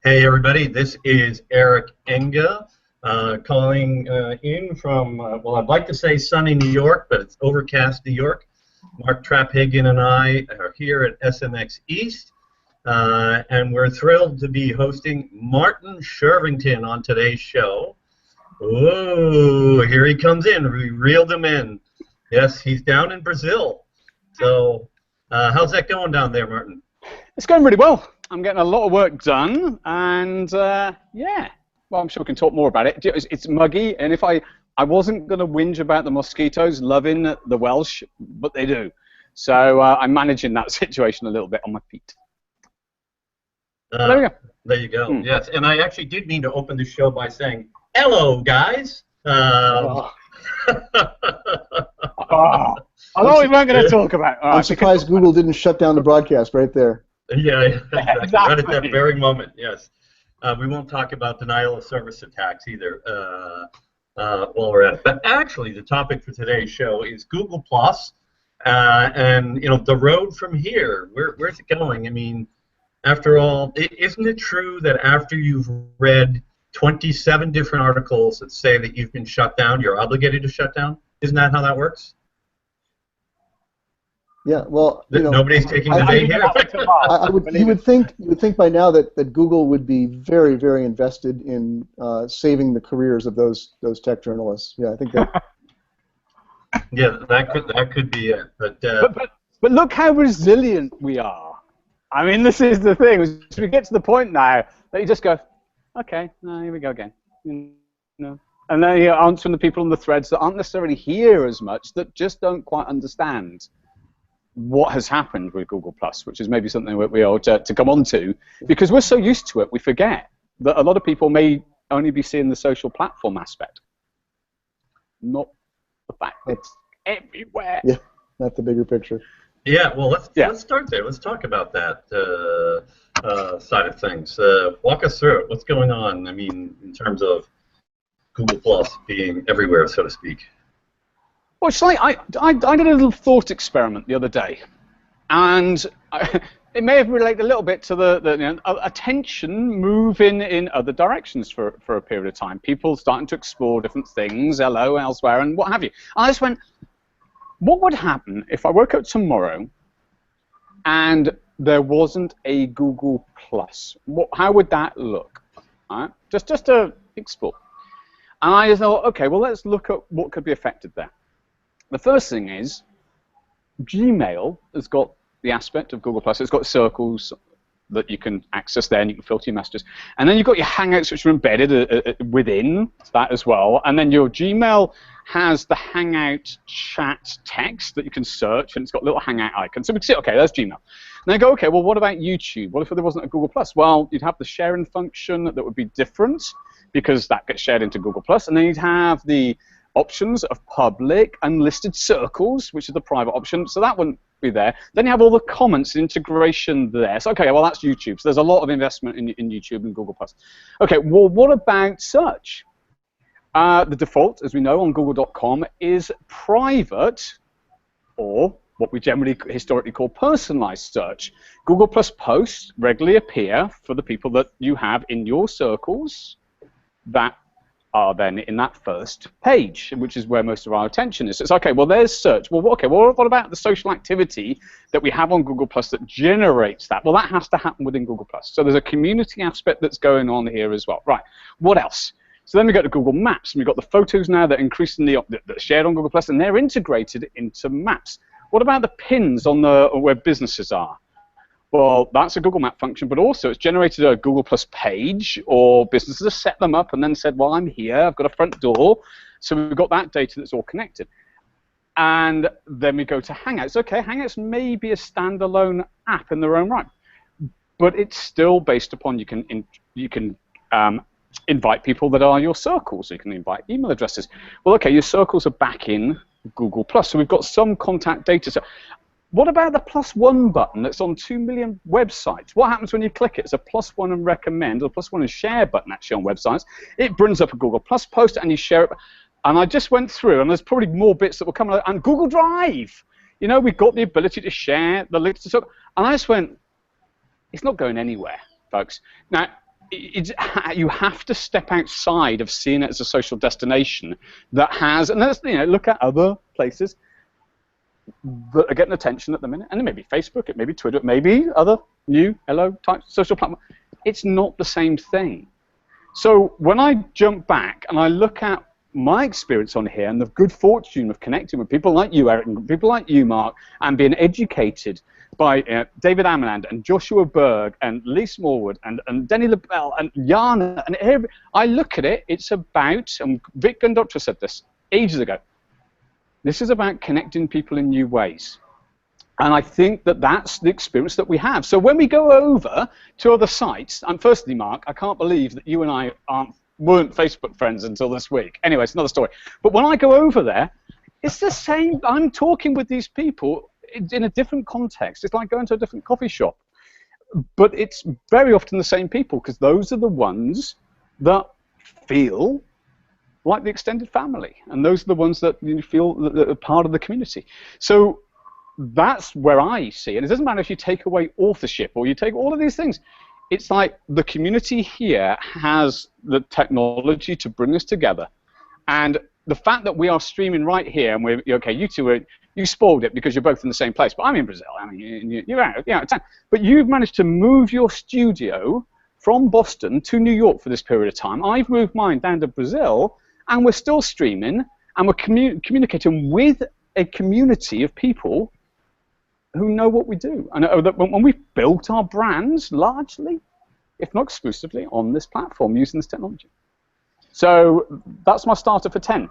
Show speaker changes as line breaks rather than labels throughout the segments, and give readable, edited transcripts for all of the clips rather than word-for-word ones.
Hey everybody, this is Eric Enge calling in from, well, I'd like to say sunny New York, but it's overcast New York. Mark Traphagen and I are here at SMX East, and we're thrilled to be hosting Martin Shervington on today's show. Oh, here he comes in. We reeled him in. Yes, he's down in Brazil. So how's that going down there, Martin?
It's going really well. I'm getting a lot of work done, and yeah, well, I'm sure we can talk more about it. It's muggy, and if I wasn't going to whinge about the mosquitoes loving the Welsh, but they do. So I'm managing that situation a little bit on my feet. There we go.
There you go. Yes, and I actually did mean to open the show by saying, hello, guys.
I thought we weren't going to talk about it.
I'm surprised Google didn't shut down the broadcast right there.
Yeah, exactly. Right at that very moment, yes. We won't talk about denial of service attacks either while we're at it. But actually, the topic for today's show is Google+, and the road from here. Where's it going? I mean, after all, isn't it true that after you've read 27 different articles that say that you've been shut down, you're obligated to shut down? Isn't that how that works?
Yeah, well,
nobody's taking the bait here.
You would think by now that Google would be very, very invested in saving the careers of those tech journalists. Yeah, I think that.
Yeah, that could be it.
But look how resilient we are. I mean, this is the thing. We get to the point now that you just go, okay, no, here we go again. And then you're answering the people on the threads that aren't necessarily here as much, that just don't quite understand what has happened with Google+, which is maybe something that we ought to come on to, because we're so used to it, we forget that a lot of people may only be seeing the social platform aspect, not the fact that it's everywhere.
Yeah, not the bigger picture.
Yeah, well, let's start there. Let's talk about that side of things. Walk us through it. What's going on, I mean, in terms of Google+ being everywhere, so to speak?
Well, it's like I did a little thought experiment the other day, and it may have related a little bit to the attention moving in other directions for a period of time. People starting to explore different things, elsewhere, and what have you. I just went, what would happen if I woke up tomorrow and there wasn't a Google+? How would that look? All right? Just to explore. And I just thought, okay, well, let's look at what could be affected there. The first thing is, Gmail has got the aspect of Google+. It's got circles that you can access there, and you can filter your messages. And then you've got your Hangouts, which are embedded within that as well. And then your Gmail has the Hangout chat text that you can search, and it's got little Hangout icons. So we can see, okay, there's Gmail. And I go, okay, well, what about YouTube? What if there wasn't a Google+? Well, you'd have the sharing function that would be different, because that gets shared into Google+. And then you'd have the options of public, unlisted circles, which is the private option, so that wouldn't be there. Then you have all the comments, integration there. So, okay, well, that's YouTube. So there's a lot of investment in YouTube and Google+. Okay, well, what about search? The default, as we know, on Google.com is private, or what we generally historically call personalized search. Google+ posts regularly appear for the people that you have in your circles that are then in that first page, which is where most of our attention is. So it's okay, well, there's search. Well, okay, well, what about the social activity that we have on Google+ that generates that? Well, that has to happen within Google+. So there's a community aspect that's going on here as well. Right, what else? So then we go to Google Maps, and we've got the photos now that are increasingly that are shared on Google+, and they're integrated into Maps. What about the pins on where businesses are? Well, that's a Google Map function, but also it's generated a Google+ page, or businesses have set them up and then said, well, I'm here, I've got a front door. So we've got that data that's all connected. And then we go to Hangouts. Okay, Hangouts may be a standalone app in their own right, but it's still based upon you can invite people that are your circles. So you can invite email addresses. Well, okay, your circles are back in Google+. So we've got some contact data. So what about the +1 button that's on 2 million websites? What happens when you click it? It's a +1 and recommend, or +1 and share button actually on websites. It brings up a Google+ post and you share it. And I just went through, and there's probably more bits that will come. And Google Drive, we've got the ability to share the links to stuff. And I just went, it's not going anywhere, folks. Now, you have to step outside of seeing it as a social destination that has, and let's look at other places that are getting attention at the minute, and it may be Facebook, it may be Twitter, it may be other new type social platform. It's not the same thing. So when I jump back and I look at my experience on here and the good fortune of connecting with people like you, Eric, and people like you, Mark, and being educated by David Amanand and Joshua Berg and Lee Smallwood and Denny LaBelle and Jana, and I look at it, it's about, and Vic Gundotra said this ages ago, this is about connecting people in new ways. And I think that that's the experience that we have. So when we go over to other sites, and firstly, Mark, I can't believe that you and I weren't Facebook friends until this week. Anyway, it's another story. But when I go over there, it's the same. I'm talking with these people in a different context. It's like going to a different coffee shop. But it's very often the same people, because those are the ones that feel like the extended family. And those are the ones that you feel that are part of the community. So that's where I see it. It doesn't matter if you take away authorship or you take all of these things. It's like the community here has the technology to bring us together. And the fact that we are streaming right here, and we're, okay, you two you spoiled it because you're both in the same place, but I'm in Brazil. I mean, you're out of town. But you've managed to move your studio from Boston to New York for this period of time. I've moved mine down to Brazil, and we're still streaming, and we're communicating with a community of people who know what we do. And when we've built our brands largely, if not exclusively, on this platform using this technology. So that's my starter for 10.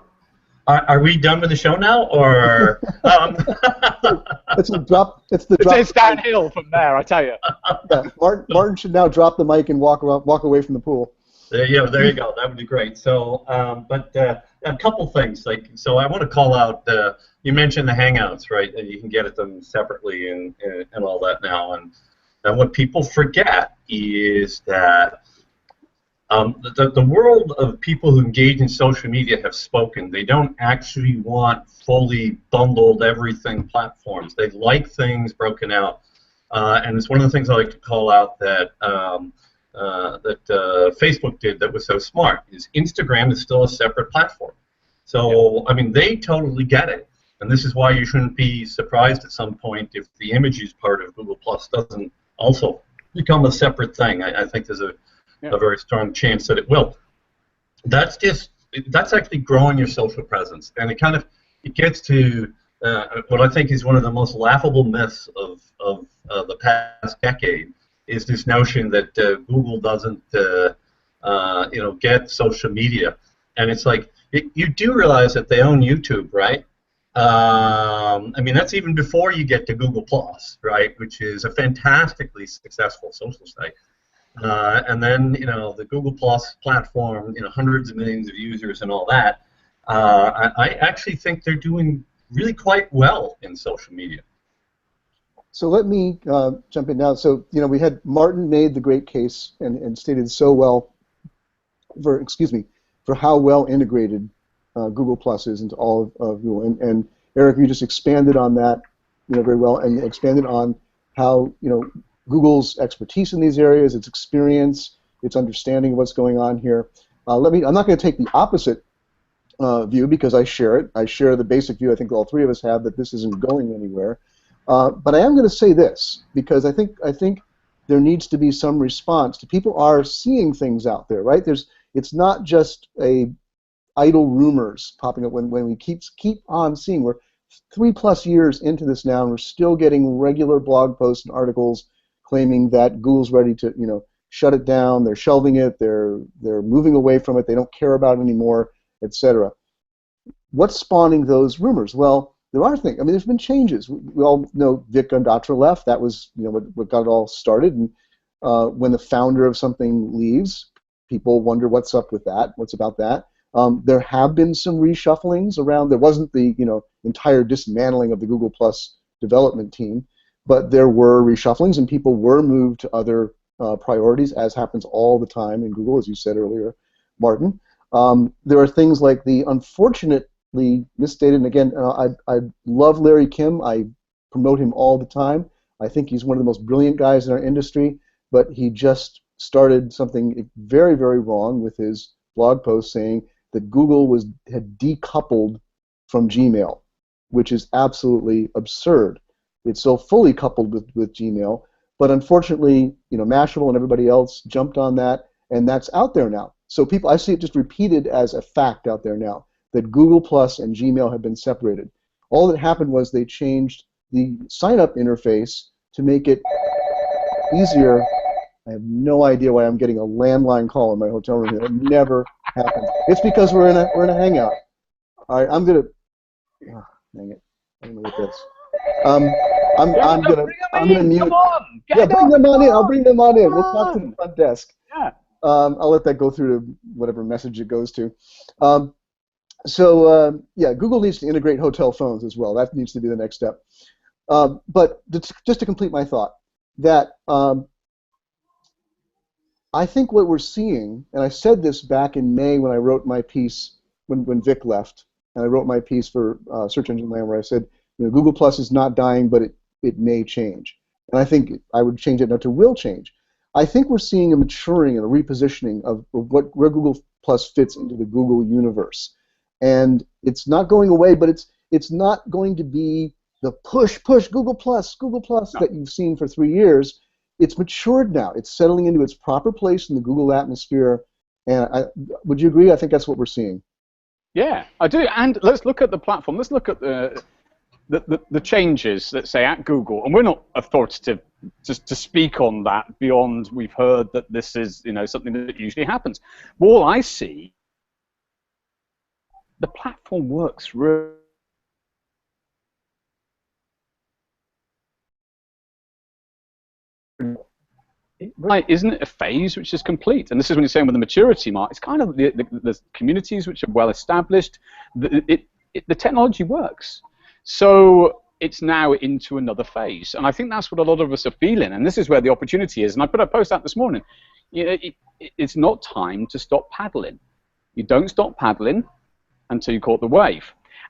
Are we done with the show now, or?
It's drop.
It's downhill from there, I tell you.
Yeah, Martin should now drop the mic and walk away from the pool.
There you go. That would be great. So, a couple things. So I want to call out. You mentioned the Hangouts, right? And you can get at them separately and all that now. And what people forget is that the world of people who engage in social media have spoken. They don't actually want fully bundled everything platforms. They like things broken out. And it's one of the things I like to call out that Facebook did that was so smart is Instagram is still a separate platform. So, I mean, they totally get it. And this is why you shouldn't be surprised at some point if the images part of Google Plus doesn't also become a separate thing. I think there's a very strong chance that it will. That's actually growing your social presence. And it gets to what I think is one of the most laughable myths of the past decade is this notion that Google doesn't get social media. And it's like, you do realize that they own YouTube, right? I mean, that's even before you get to Google Plus, right, which is a fantastically successful social site. And then, the Google Plus platform, hundreds of millions of users and all that. I actually think they're doing really quite well in social media.
So let me jump in now. So, we had Martin made the great case and stated so well for how well integrated Google Plus is into all of Google. And Eric, you just expanded on that, very well, and expanded on how, Google's expertise in these areas, its experience, its understanding of what's going on here. I'm not going to take the opposite view because I share it. I share the basic view I think all three of us have that this isn't going anywhere. But I am going to say this because I think there needs to be some response to people are seeing things out there, right? It's not just idle rumors popping up when we keep on seeing. We're 3+ years into this now, and we're still getting regular blog posts and articles claiming that Google's ready to shut it down. They're shelving it. They're moving away from it. They don't care about it anymore, etc. What's spawning those rumors? Well, there are things. I mean, there's been changes. We all know Vic Gundotra left. That was what got it all started. And when the founder of something leaves, people wonder what's up with that. What's about that? There have been some reshufflings around. There wasn't the entire dismantling of the Google Plus development team, but there were reshufflings and people were moved to other priorities, as happens all the time in Google, as you said earlier, Martin. There are things like the unfortunately misstated, and again, I love Larry Kim. I promote him all the time. I think he's one of the most brilliant guys in our industry, but he just started something very, very wrong with his blog post saying that Google had decoupled from Gmail, which is absolutely absurd. It's so fully coupled with Gmail, but unfortunately, Mashable and everybody else jumped on that, and that's out there now. So I see it just repeated as a fact out there now that Google Plus and Gmail have been separated. All that happened was they changed the sign-up interface to make it easier. I have no idea why I'm getting a landline call in my hotel room here. It never happens. It's because we're in a hangout. All right, I'm gonna. Oh, dang it! I don't know what this. I'm gonna mute.
Come on,
yeah, bring them on in. I'll bring them on in. We'll talk to the front desk.
Yeah.
I'll let that go through to whatever message it goes to. Yeah, Google needs to integrate hotel phones as well. That needs to be the next step. But just to complete my thought, that I think what we're seeing, and I said this back in May when I wrote my piece, when Vic left, and I wrote my piece for Search Engine Land where I said, Google Plus is not dying, but it may change. And I think I would change it now to will change. I think we're seeing a maturing and a repositioning of where Google Plus fits into the Google universe. And it's not going away, but it's not going to be the push Google Plus that you've seen for 3 years. It's matured now. It's settling into its proper place in the Google atmosphere. And would you agree? I think that's what we're seeing.
Yeah, I do. And let's look at the platform. Let's look at the changes, let's say, at Google. And we're not authoritative to speak on that beyond we've heard that this is something that usually happens. But all I see, the platform works really. Right, isn't it a phase which is complete? And this is when you're saying with the maturity mark, it's kind of the communities which are well established. The technology works. So it's now into another phase. And I think that's what a lot of us are feeling. And this is where the opportunity is. And I put a post out this morning. It's not time to stop paddling. You don't stop paddling until you caught the wave.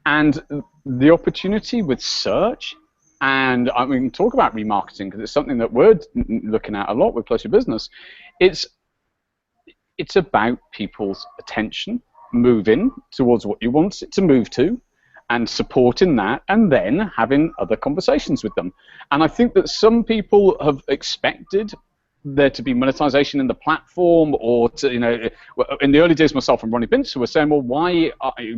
And the opportunity with search, and I mean, talk about remarketing because it's something that we're looking at a lot with Plus Your Business. It's about people's attention moving towards what you want it to move to, and supporting that, and then having other conversations with them. And I think that some people have expected there to be monetization in the platform, or to, in the early days, myself and Ronnie Bincer were saying, well, why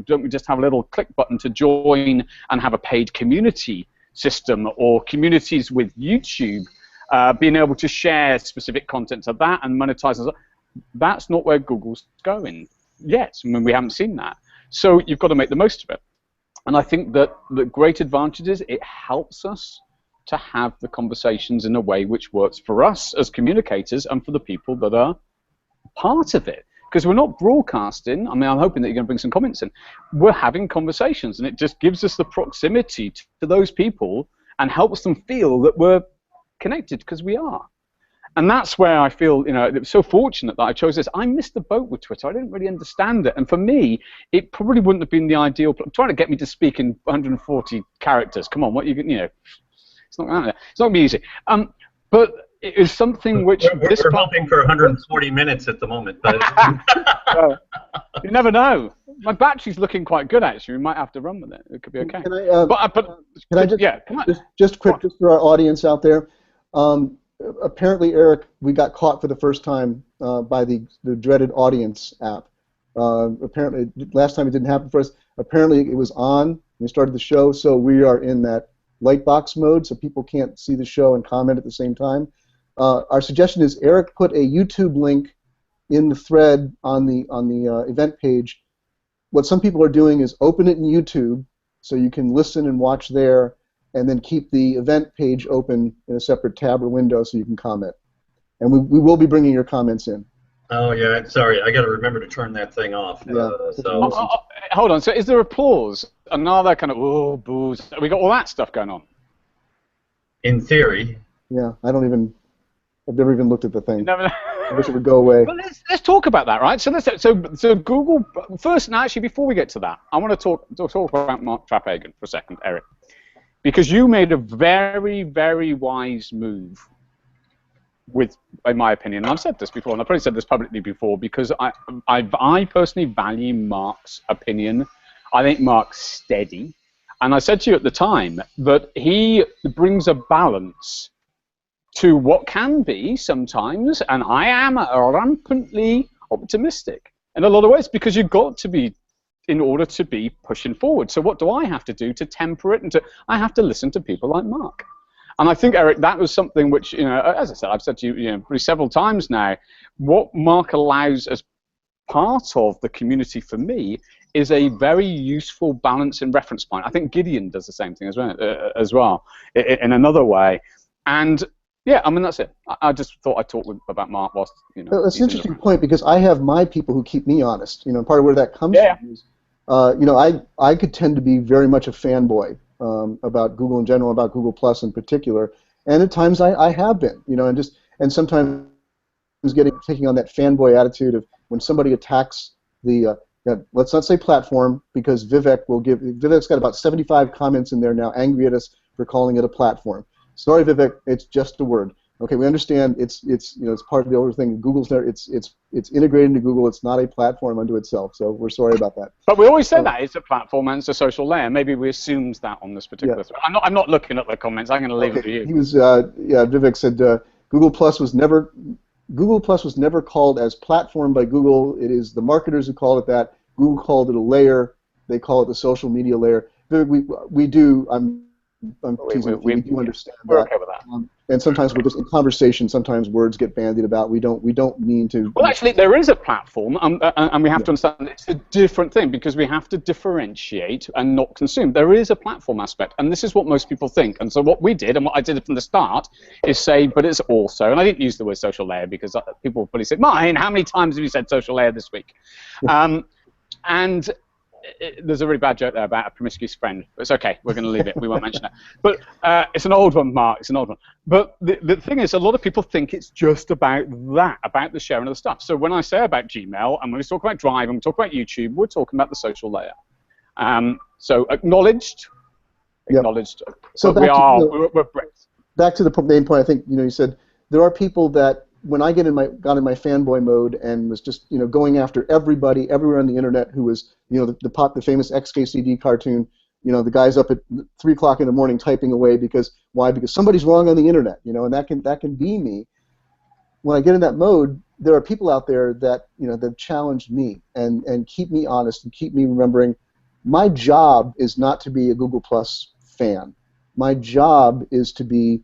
don't we just have a little click button to join and have a paid community system, or communities with YouTube being able to share specific content to that and monetize. That's not where Google's going yet. I mean, we haven't seen that. So you've got to make the most of it. And I think that the great advantage is it helps us to have the conversations in a way which works for us as communicators and for the people that are part of it. Because we're not broadcasting. I mean, I'm hoping that you're going to bring some comments in. We're having conversations, and it just gives us the proximity to those people and helps them feel that we're connected, because we are. And that's where I feel, it was so fortunate that I chose this. I missed the boat with Twitter. I didn't really understand it. And for me, it probably wouldn't have been the ideal. Trying to get me to speak in 140 characters. Come on, it's not going to be easy. But it is something which
we're hoping for 140 minutes at the moment. But
well, you never know. My battery's looking quite good, actually. We might have to run with it. It could be okay.
Just quick, just for our audience out there. Apparently, Eric, we got caught for the first time by the dreaded Audience app. Apparently, last time it didn't happen for us. Apparently, it was on when we started the show, so we are in that lightbox mode, so people can't see the show and comment at the same time. Our suggestion is Eric put a YouTube link in the thread on the event page. What some people are doing is open it in YouTube so you can listen and watch there, and then keep the event page open in a separate tab or window so you can comment. And we will be bringing your comments in.
Oh, yeah, sorry. I got to remember to turn that thing off.
Yeah.
Hold on. So is there applause? Another kind of, oh, booze. We got all that stuff going on?
In theory.
Yeah, I've never even looked at the thing.
I
wish it would go away.
Well, let's talk about that, right? So Google, first, and actually, before we get to that, I want to talk about Mark Traphagen for a second, Eric. Because you made a very, very wise move in my opinion, and I've said this before, and I've probably said this publicly before, because I personally value Mark's opinion. I think Mark's steady. And I said to you at the time that he brings a balance to what can be sometimes, and I am rampantly optimistic in a lot of ways, because you've got to be, in order to be pushing forward. So what do I have to do to temper it? I have to listen to people like Mark. And I think, Eric, that was something which, as I said, I've said to you, probably several times now, what Mark allows as part of the community for me is a very useful balance and reference point. I think Gideon does the same thing as well in another way. And yeah, I mean, that's it. I just thought I'd talk about Mark whilst,
That's an interesting point, because I have my people who keep me honest. Part of where that comes from is, I could tend to be very much a fanboy about Google in general, about Google Plus in particular, and at times I have been, and sometimes taking on that fanboy attitude of when somebody attacks the, let's not say platform, because Vivek's got about 75 comments in there now angry at us for calling it a platform. Sorry, Vivek, it's just a word. Okay, we understand it's part of the older thing. Google's there. It's integrated into Google. It's not a platform unto itself. So we're sorry about that.
But we always say that it's a platform and it's a social layer. Maybe we assumed that on this particular. Yeah. I'm not looking at the comments. I'm going to leave it to you.
He was Vivek said Google Plus was never called as platform by Google. It is the marketers who called it that. Google called it a layer. They call it the social media layer. Vivek, we do. I'm teasing. We do understand
we're okay with that.
And sometimes we're just in conversation. Sometimes words get bandied about. We don't mean to.
Well, actually, there is a platform, and we have to understand it's a different thing, because we have to differentiate and not consume. There is a platform aspect, and this is what most people think. And so what we did, and what I did from the start, is say, but it's also, and I didn't use the word social layer because people probably said, Martin, how many times have you said social layer this week? And there's a really bad joke there about a promiscuous friend. But it's okay. We're going to leave it. We won't mention it. But it's an old one, Mark. It's an old one. But the thing is, a lot of people think it's just about that, about the sharing of the stuff. So when I say about Gmail, and when we talk about Drive, and we talk about YouTube, we're talking about the social layer. So acknowledged. So we're bricks.
Back to the main point. I think you said there are people that, when I got in my fanboy mode and was just going after everybody everywhere on the internet who was the famous XKCD cartoon, the guys up at 3 o'clock in the morning typing away because somebody's wrong on the internet, and that can be me. When I get in that mode, there are people out there that that challenge me and keep me honest and keep me remembering my job is not to be a Google Plus fan. My job is to be,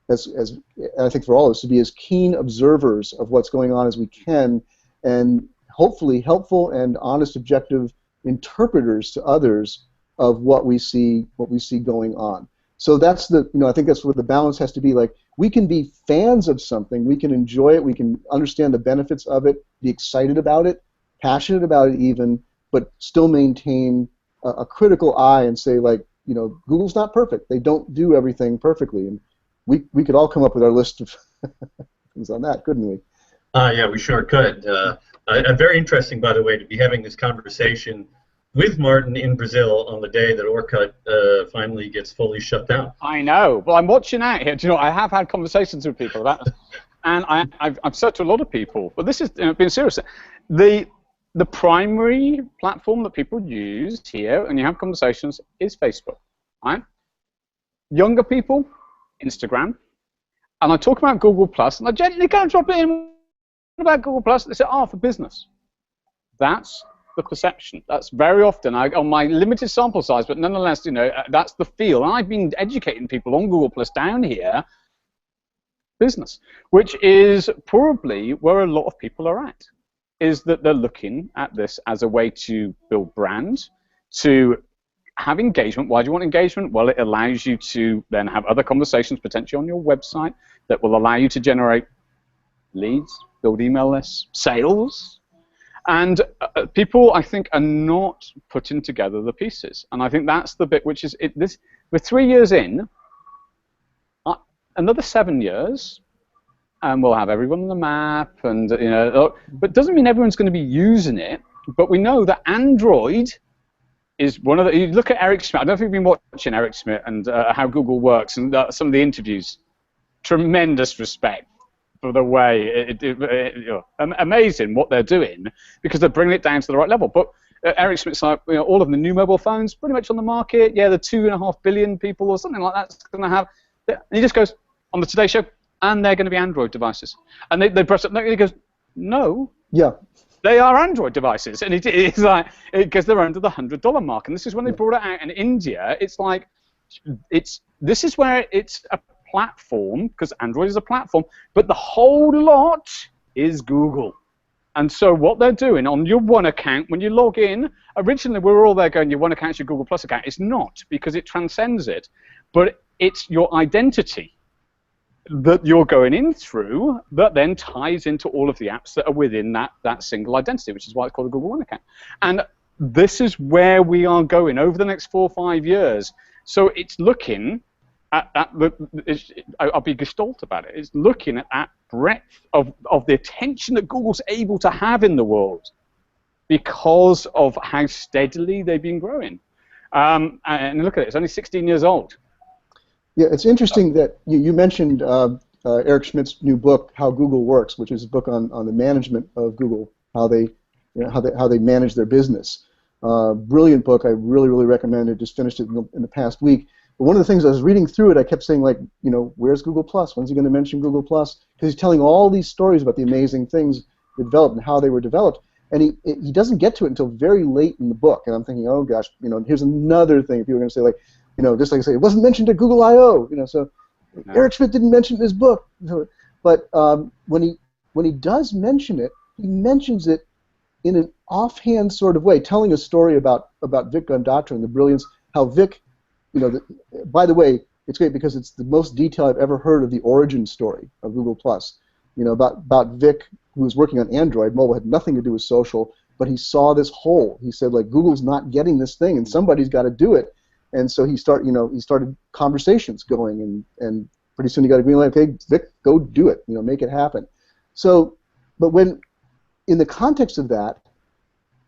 as I think for all of us, to be as keen observers of what's going on as we can, and hopefully helpful and honest, objective interpreters to others of what we see going on. So that's I think that's what the balance has to be. Like, we can be fans of something, we can enjoy it, we can understand the benefits of it, be excited about it, passionate about it even, but still maintain a critical eye and say, like, Google's not perfect. They don't do everything perfectly. And we could all come up with our list of things on that, couldn't we?
Yeah, we sure could. Very interesting, by the way, to be having this conversation with Martin in Brazil on the day that Orkut finally gets fully shut down.
I know. Well, I'm watching out here. Do you know, I have had conversations with people about this, and I've said to a lot of people, but this is being serious. The primary platform that people use here, and you have conversations, is Facebook. Right? Younger people, Instagram, and I talk about Google Plus, and I gently kind of drop it in about Google Plus. They say, for business. That's the perception. That's very often on my limited sample size, but nonetheless, that's the feel. And I've been educating people on Google Plus down here, business, which is probably where a lot of people are at, is that they're looking at this as a way to build brand, to have engagement. Why do you want engagement? Well, it allows you to then have other conversations potentially on your website that will allow you to generate leads, build email lists, sales. And people, I think, are not putting together the pieces. And I think that's the bit which is, we're 3 years in, another 7 years, and we'll have everyone on the map, and but it doesn't mean everyone's going to be using it. But we know that Android is one of the. You look at Eric Schmidt. I don't know if you've been watching Eric Schmidt and how Google works and some of the interviews. Tremendous respect. for the way amazing what they're doing, because they're bringing it down to the right level. But Eric Schmidt's like, all of the new mobile phones pretty much on the market. Yeah, the 2.5 billion people or something like that's going to have. And he just goes on the Today Show, and they're going to be Android devices. And they press it. And he goes, no.
Yeah.
They are Android devices, and it's like, because they're under the $100 mark. And this is when they brought it out in India. It's like, this is where it's a platform, because Android is a platform, but the whole lot is Google. And so what they're doing on your one account, when you log in, originally we were all there going, your one account's your Google Plus account. It's not, because it transcends it. But it's your identity that you're going in through that then ties into all of the apps that are within that single identity, which is why it's called a Google One account. And this is where we are going over the next 4 or 5 years. So it's looking at I'll be gestalt about it. It's looking at that breadth of the attention that Google's able to have in the world because of how steadily they've been growing. And look at it, it's only 16 years old.
Yeah, it's interesting that you mentioned Eric Schmidt's new book, How Google Works, which is a book on the management of Google, how they manage their business. Brilliant book. I really recommend it. Just finished it in the past week. But one of the things I was reading through it, I kept saying, like, where's Google Plus? When's he going to mention Google Plus? Because he's telling all these stories about the amazing things they developed and how they were developed, and he doesn't get to it until very late in the book. And I'm thinking, oh gosh, here's another thing. People are going to say, like, just like I say, it wasn't mentioned at Google I/O. So no. Eric Schmidt didn't mention it in his book. But when he does mention it, he mentions it in an offhand sort of way, telling a story about Vic Gundotra and the brilliance, how Vic, by the way, it's great because it's the most detail I've ever heard of the origin story of Google Plus. About Vic, who was working on Android. Mobile had nothing to do with social, but he saw this hole. He said, like, Google's not getting this thing, and somebody's got to do it. And so he started conversations going, and pretty soon he got a green light. Okay, Vic, go do it. Make it happen. So, but when in the context of that,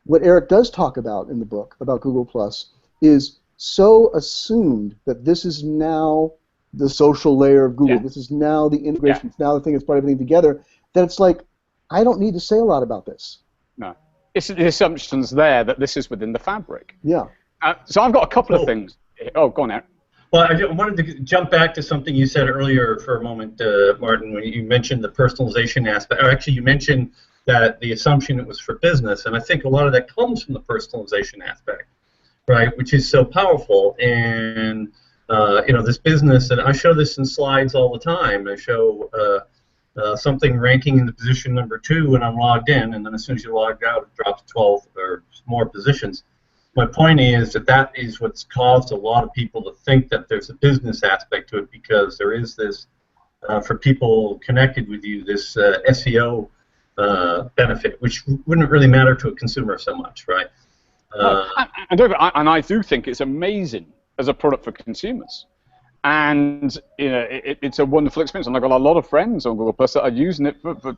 what Eric does talk about in the book about Google Plus is so assumed that this is now the social layer of Google. Yeah. This is now the integration. Yeah. It's now the thing that's brought everything together. That it's like, I don't need to say a lot about this.
No, it's the assumption's there that this is within the fabric.
Yeah.
So I've got a couple of things. Oh, go on, Eric.
Well, I wanted to jump back to something you said earlier for a moment, Martin, when you mentioned the personalization aspect. Or actually, you mentioned that the assumption it was for business, and I think a lot of that comes from the personalization aspect, right? Which is so powerful. And this business, and I show this in slides all the time. I show something ranking in the position number 2 when I'm logged in, and then as soon as you log out, it drops 12 or more positions. My point is that is what's caused a lot of people to think that there's a business aspect to it, because there is this, for people connected with you, this SEO benefit, which wouldn't really matter to a consumer so much, right?
And I do think it's amazing as a product for consumers. And it's a wonderful experience. And I've got a lot of friends on Google Plus that are using it for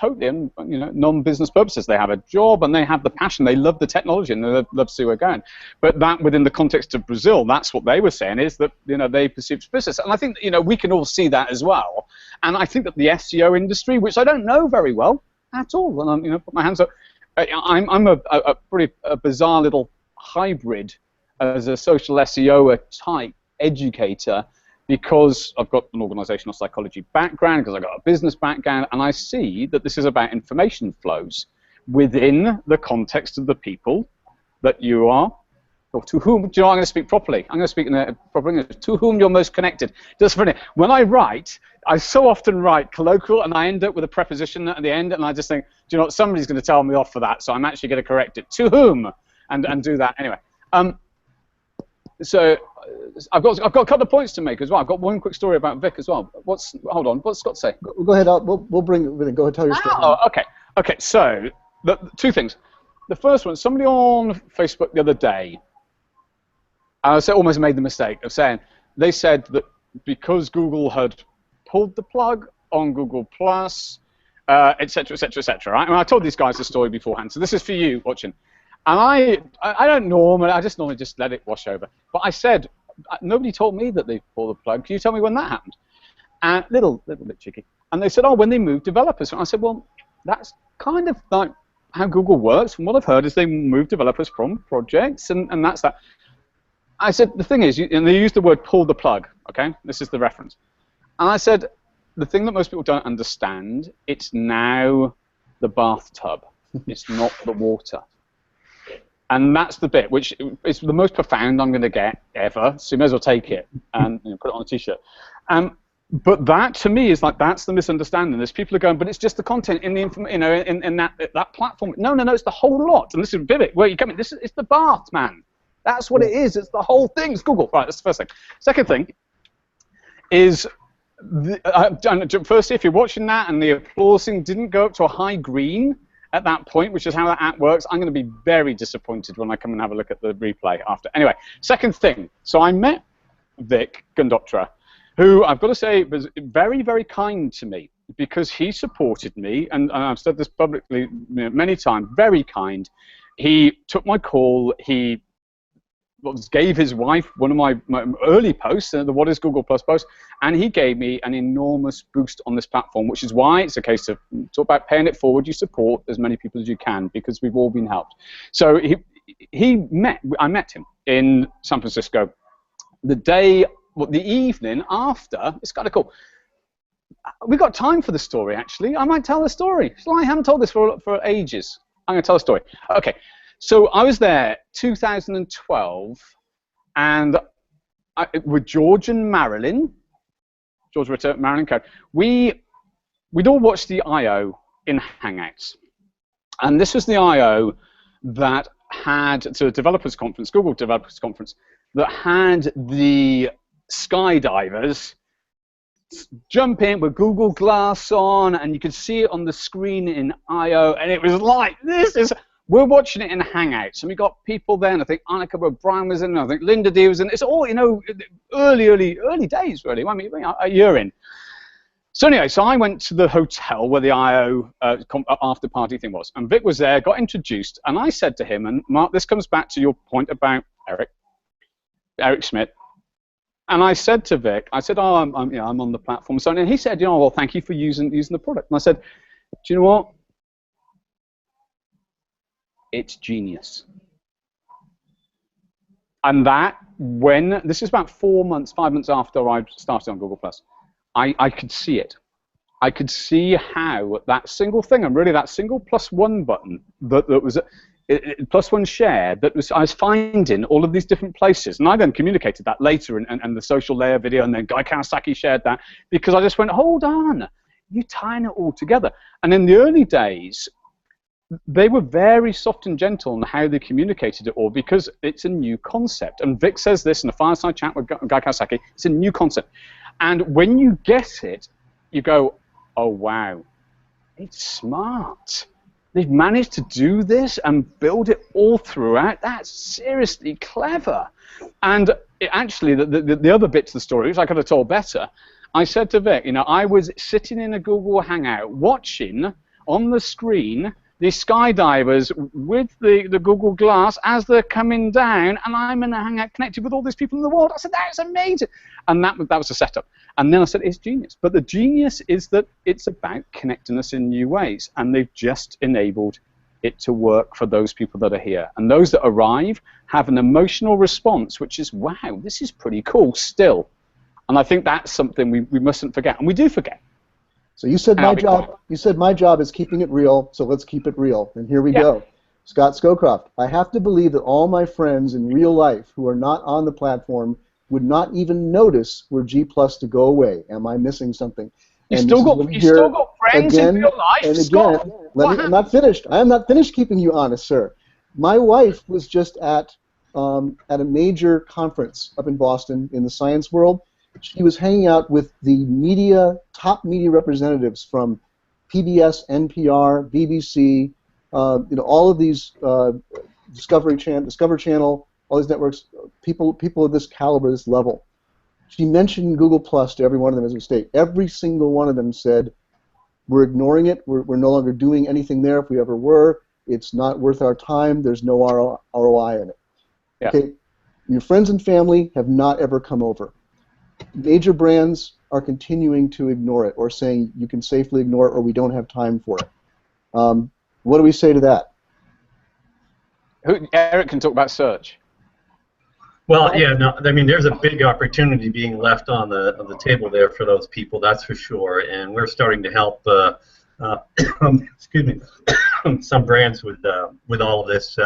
totally non-business purposes. They have a job and they have the passion. They love the technology and they love to see where we're going. But that, within the context of Brazil, that's what they were saying, is that they perceive business. And I think we can all see that as well. And I think that the SEO industry, which I don't know very well at all, and I'm put my hands up. I'm a pretty bizarre little hybrid as a social SEO type educator, because I've got an organizational psychology background, because I've got a business background, and I see that this is about information flows within the context of the people that you are, or to whom, I'm going to speak properly. I'm going to speak in a proper English. To whom you're most connected. Just funny. When I write, I so often write colloquial, and I end up with a preposition at the end, and I just think, do you know what, somebody's going to tell me off for that, so I'm actually going to correct it. To whom, and do that anyway. So I've got a couple of points to make as well. I've got one quick story about Vic as well. Hold on, what's Scott say?
Go ahead. We'll bring it. Go ahead, tell your story.
Oh, okay. Okay. So the two things. The first one, somebody on Facebook the other day, almost made the mistake of saying, they said that because Google had pulled the plug on Google Plus, et cetera, et cetera, et cetera. Right? I told these guys the story beforehand, so this is for you watching. And I don't normally, I just normally just let it wash over. But I said, nobody told me that they pulled the plug. Can you tell me when that happened? Little bit cheeky. And they said, oh, when they move developers. And I said, well, that's kind of like how Google works. From what I've heard is they move developers from projects, and that's that. I said, the thing is, and they used the word pull the plug, okay? This is the reference. And I said, the thing that most people don't understand, it's now the bathtub. It's not the water. And that's the bit which is the most profound I'm going to get ever, so you may as well take it and put it on a T-shirt. But that, to me, is like, that's the misunderstanding. There's people who are going, but it's just the content in the in that platform. No, it's the whole lot. And this is Vivek, where you come in. It's the bath, man. That's what it is. It's the whole thing. It's Google. Right, that's the first thing. Second thing is, firstly, if you're watching that and the applausing didn't go up to a high green at that point, which is how that app works, I'm going to be very disappointed when I come and have a look at the replay after. Anyway, second thing. So I met Vic Gundotra, who I've got to say was very, very kind to me, because he supported me, and I've said this publicly many times, very kind. He took my call. He gave his wife one of my early posts, the What is Google Plus post, and he gave me an enormous boost on this platform, which is why it's a case of, talk about paying it forward, you support as many people as you can, because we've all been helped. So I met him in San Francisco the evening after. It's kind of cool. We've got time for the story, actually. I might tell the story. So I haven't told this for ages. I'm going to tell the story. Okay. So I was there 2012, and with George and Marilyn, George Ritter, Marilyn Coe, we'd all watched the I.O. in Hangouts. And this was the I.O. that had, so a developers conference, Google developers conference, that had the skydivers jump in with Google Glass on, and you could see it on the screen in I.O., and it was like, we're watching it in Hangouts, and we got people there, and I think Annika O'Brien was in, and I think Linda D was in. It's all, early days, really. I mean, a year in. So anyway, so I went to the hotel where the I.O. After party thing was, and Vic was there, got introduced, and I said to him, and Mark, this comes back to your point about Eric Schmidt, and I said to Vic, I said, oh, I'm on the platform, so, and he said, well, thank you for using the product, and I said, do you know what? It's genius. And this is about 5 months after I started on Google+, I could see it. I could see how that single thing, and really that single +1 button that was +1 share, I was finding all of these different places. And I then communicated that later and the social layer video, and then Guy Kawasaki shared that, because I just went, hold on, you're tying it all together. And in the early days, they were very soft and gentle in how they communicated it all, because it's a new concept. And Vic says this in a fireside chat with Guy Kawasaki, it's a new concept. And when you get it, you go, oh, wow, it's smart. They've managed to do this and build it all throughout. That's seriously clever. And actually, the other bit to the story, which I could have told better, I said to Vic, I was sitting in a Google Hangout watching on the screen the skydivers with the Google Glass as they're coming down, and I'm in a Hangout connected with all these people in the world. I said, that's amazing. And that was a setup. And then I said, it's genius. But the genius is that it's about connecting us in new ways, and they've just enabled it to work for those people that are here. And those that arrive have an emotional response, which is, wow, this is pretty cool still. And I think that's something we mustn't forget, and we do forget.
So you said my job is keeping it real, so let's keep it real. And here we go. Scott Scowcroft, I have to believe that all my friends in real life who are not on the platform would not even notice were G+ to go away. Am I missing something?
You still got friends in real life,
and
Scott.
Again, I'm not finished. I am not finished keeping you honest, sir. My wife was just at a major conference up in Boston in the science world. She was hanging out with the top media representatives from PBS, NPR, BBC, all of these Discovery Channel, all these networks, people of this caliber, this level. She mentioned Google+ to every one of them as a mistake. Every single one of them said, we're ignoring it, we're no longer doing anything there if we ever were, it's not worth our time, there's no ROI in it. Yeah. Okay, your friends and family have not ever come over. Major brands are continuing to ignore it or saying you can safely ignore it or we don't have time for it. What do we say to that?
Eric can talk about search.
Well, yeah, no, I mean, there's a big opportunity being left on the table there for those people, that's for sure. And we're starting to help, excuse me, some brands with all of this.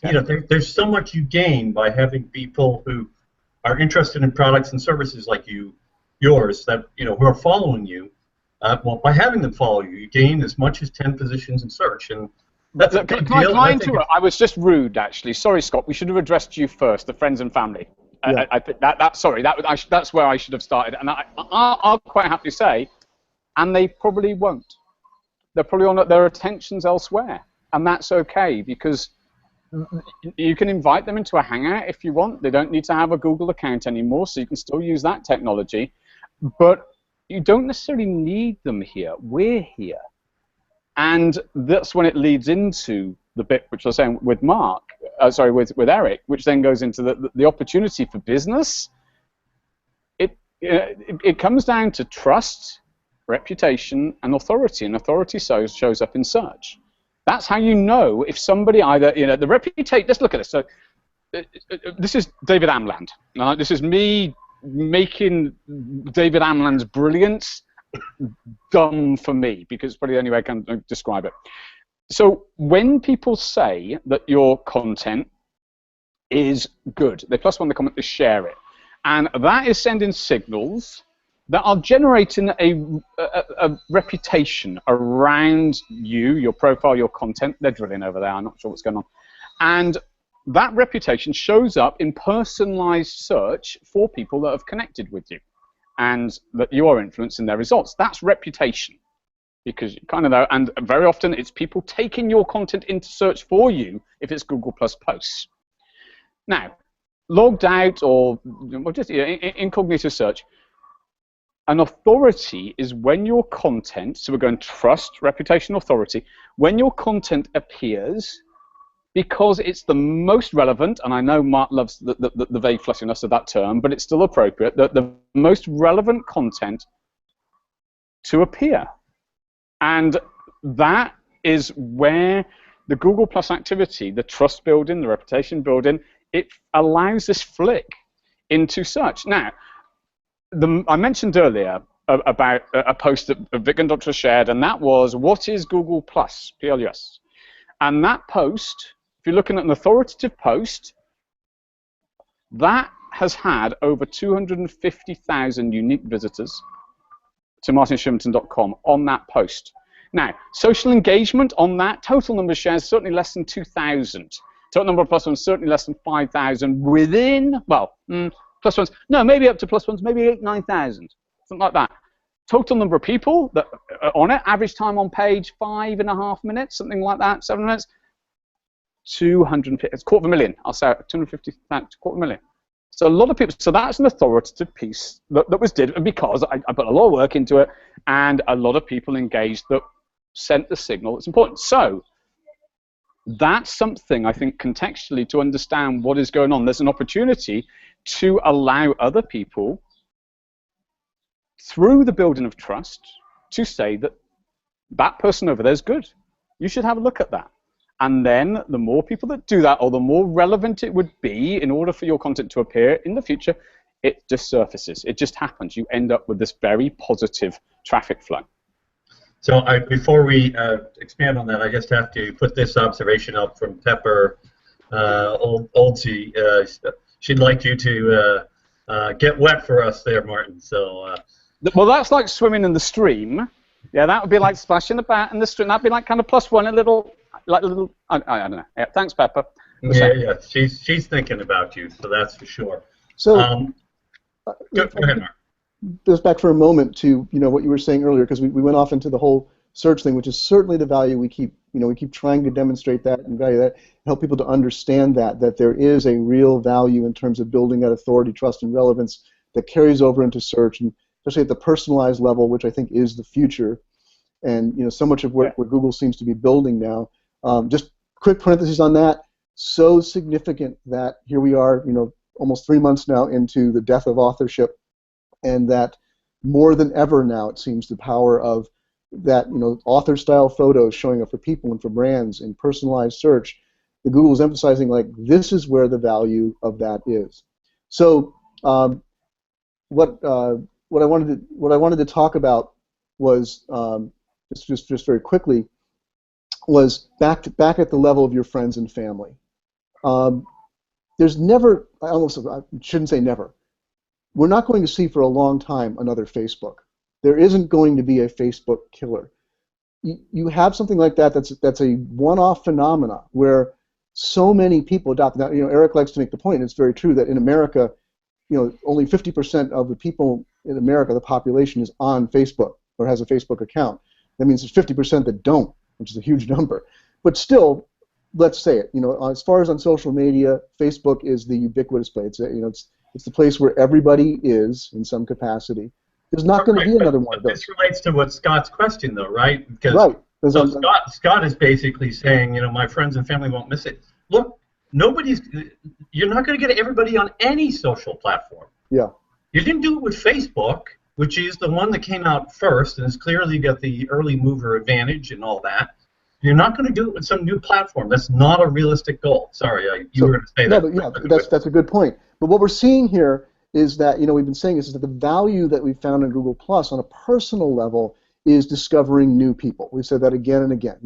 You know, there's so much you gain by having people who are interested in products and services like yours that who are following you. Well, by having them follow you, you gain as much as 10 positions in search, and that's a big deal.
I was just rude, actually. Sorry, Scott. We should have addressed you first, the friends and family.
Yeah.
I think that's where I should have started, and I'll quite happily say, and they probably won't. They're probably on their attention's elsewhere, and that's okay because you can invite them into a Hangout if you want. They don't need to have a Google account anymore, so you can still use that technology, but you don't necessarily need them here. We're here. And that's when it leads into the bit which I was saying with Mark, with Eric, which then goes into the opportunity for business. It comes down to trust, reputation, and authority. And authority shows up in search. That's how you know if somebody either, the reputation, let's look at this. So this is David Amland. This is me making David Amland's brilliance dumb for me, because it's probably the only way I can describe it. So when people say that your content is good, they plus one the comment to share it, and that is sending signals that are generating a reputation around you, your profile, your content. They're drilling over there. I'm not sure what's going on. And that reputation shows up in personalized search for people that have connected with you and that you are influencing their results. That's reputation, because you kind of know, and very often it's people taking your content into search for you if it's Google Plus posts. Now, logged out or just incognito search, an authority is when your content, so we're going trust, reputation, authority, when your content appears because it's the most relevant, and I know Mark loves the vague fleshiness of that term, but it's still appropriate, the most relevant content to appear. And that is where the Google Plus activity, the trust building, the reputation building, it allows this flick into search. Now, I mentioned earlier about a post that Vic Gundotra shared, and that was, what is Google Plus, PLUS? And that post, if you're looking at an authoritative post, that has had over 250,000 unique visitors to martinshervington.com on that post. Now, social engagement on that, total number of shares, certainly less than 2,000. Total number of plus ones, certainly less than 5,000 within, well, plus ones, no, maybe up to plus ones, maybe 8,000, 9,000, something like that. Total number of people that are on it, average time on page 5.5 minutes, something like that, 7 minutes. 250, it's 250,000, I'll say 250,000, 250,000. So a lot of people, so that's an authoritative piece that was did because I put a lot of work into it, and a lot of people engaged that sent the signal that's important. So that's something I think contextually to understand what is going on. There's an opportunity to allow other people through the building of trust to say that that person over there is good. You should have a look at that. And then the more people that do that, or the more relevant it would be in order for your content to appear in the future, it just surfaces. It just happens. You end up with this very positive traffic flow.
So before we expand on that, I just have to put this observation up from Pepper Oldsey. She'd like you to get wet for us there, Martin. So.
Well, that's like swimming in the stream. Yeah, that would be like splashing about in the stream. That'd be like kind of plus one, a little. Like a little, I don't know. Yeah, thanks, Pepper.
Yeah, she's thinking about you, so that's for sure.
So,
go ahead, Mark.
Goes back for a moment to what you were saying earlier, because we went off into the whole search thing, which is certainly the value we keep trying to demonstrate that and value that, help people to understand that there is a real value in terms of building that authority, trust, and relevance that carries over into search, and especially at the personalized level, which I think is the future, and so much of what Google seems to be building now. Just quick parentheses on that. So significant that here we are, almost 3 months now into the death of authorship, and that more than ever now, it seems, the power of that, author-style photos showing up for people and for brands in personalized search, the Google is emphasizing, like, this is where the value of that is. So what I wanted to talk about was just very quickly was back at the level of your friends and family. There's never, I shouldn't say never. We're not going to see for a long time another Facebook. There isn't going to be a Facebook killer. You have something like that that's a one-off phenomena where so many people adopt. Now, Eric likes to make the point, and it's very true, that in America, only 50% of the people in America, the population, is on Facebook or has a Facebook account. That means there's 50% that don't, which is a huge number. But still, let's say it. As far as on social media, Facebook is the ubiquitous place. It's the place where everybody is in some capacity. There's not going to be another one of those.
This relates to what Scott's question, though, right? Because
right.
So Scott is basically saying, my friends and family won't miss it. Look, you're not going to get everybody on any social platform.
Yeah.
You didn't do it with Facebook, which is the one that came out first, and has clearly got the early mover advantage and all that. You're not going to do it with some new platform. That's not a realistic goal. Sorry, you were going to say that.
No, but yeah, that's a good point. But what we're seeing here is that, we've been saying is that the value that we found in Google Plus on a personal level is discovering new people. We've said that again and again.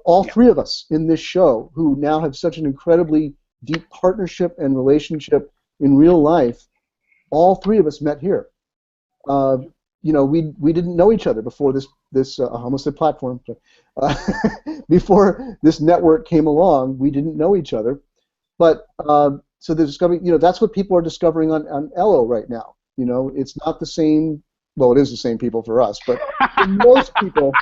All three of us in this show who now have such an incredibly deep partnership and relationship in real life, all three of us met here. We didn't know each other before this I almost said platform. Before this network came along, we didn't know each other. But so they're discovering, that's what people are discovering on Ello right now. It's not the same. Well, it is the same people for us, but for most people,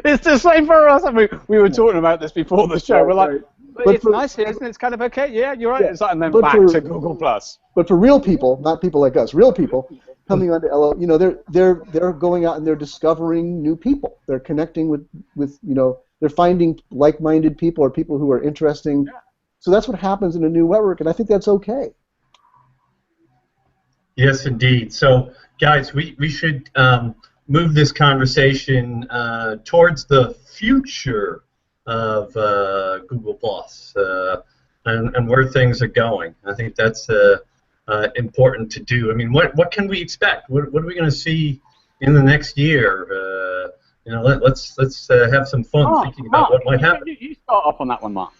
it's the same for us. I mean, we were talking about this before the show.
Right,
we're like,
right.
but it's nice here, isn't it? It's kind of okay. Yeah, you're right.
Yeah.
It's like, and then
But
back to Google Plus.
But for real people, not people like us, real people coming onto Ello, they're going out and they're discovering new people. They're connecting with they're finding like-minded people or people who are interesting. Yeah. So that's what happens in a new network, and I think that's okay.
Yes, indeed. So, guys, we should move this conversation towards the future of Google Plus and where things are going. I think that's important to do. I mean, what can we expect? What are we going to see in the next year? Let's have some fun thinking about what might happen.
You start off on that one, Mark.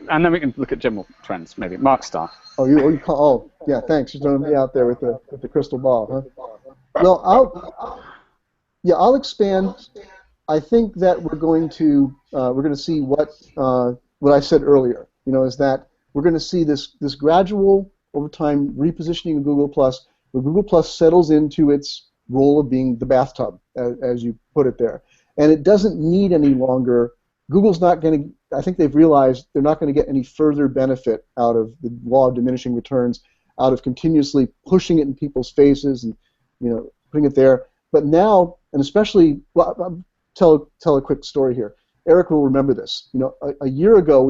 And then we can look at general trends, maybe. Mark, start.
Yeah, thanks. You're throwing me out there with the crystal ball, huh? Well, I'll expand. I think that we're going to see what I said earlier. Is that we're going to see this gradual over time repositioning of Google Plus, where Google Plus settles into its role of being the bathtub, as you put it there, and it doesn't need any longer. Google's not going to. I think they've realized they're not going to get any further benefit out of the law of diminishing returns, out of continuously pushing it in people's faces and putting it there. But now, and especially, well, tell a quick story here. Eric will remember this. A year ago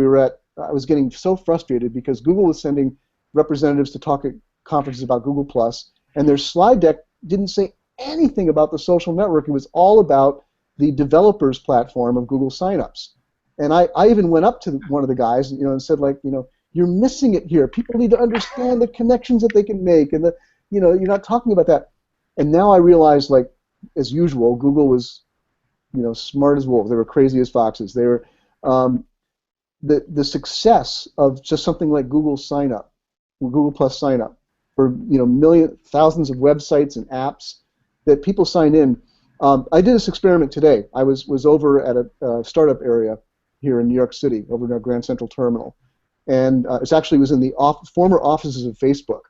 I was getting so frustrated because Google was sending representatives to talk at conferences about Google Plus, and their slide deck didn't say anything about the social network. It was all about the developers platform of Google signups. And I even went up to one of the guys, and said, like, you're missing it here. People need to understand the connections that they can make, and you're not talking about that. And now I realize, like, as usual, Google was, smart as wolves. They were crazy as foxes. They were the success of just something like Google Plus sign up for thousands of websites and apps that people sign in. I did this experiment today. I was over at a startup area here in New York City, over in our Grand Central Terminal, and it was in the former offices of Facebook.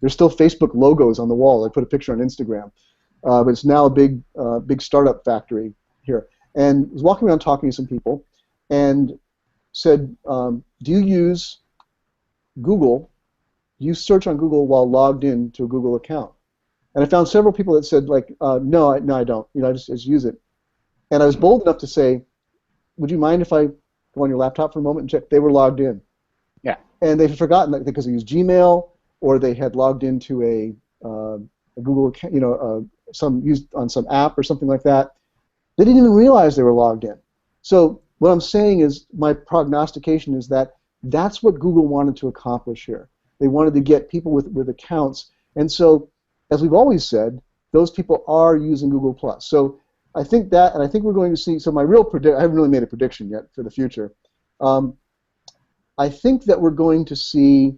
There's still Facebook logos on the wall. I put a picture on Instagram, but it's now a big startup factory here. And I was walking around talking to some people, and said, "Do you use Google? Do you search on Google while logged in to a Google account?" And I found several people that said, like, no, I don't. I just use it. And I was bold enough to say, would you mind if I go on your laptop for a moment and check? They were logged in.
Yeah.
And they'd forgotten that because they used Gmail, or they had logged into a Google account, some used on some app or something like that, they didn't even realize they were logged in. So what I'm saying is, my prognostication is that that's what Google wanted to accomplish here. They wanted to get people with accounts, and so, as we've always said, those people are using Google+. So I think that, and I think we're going to see, so my real I haven't really made a prediction yet for the future. I think that we're going to see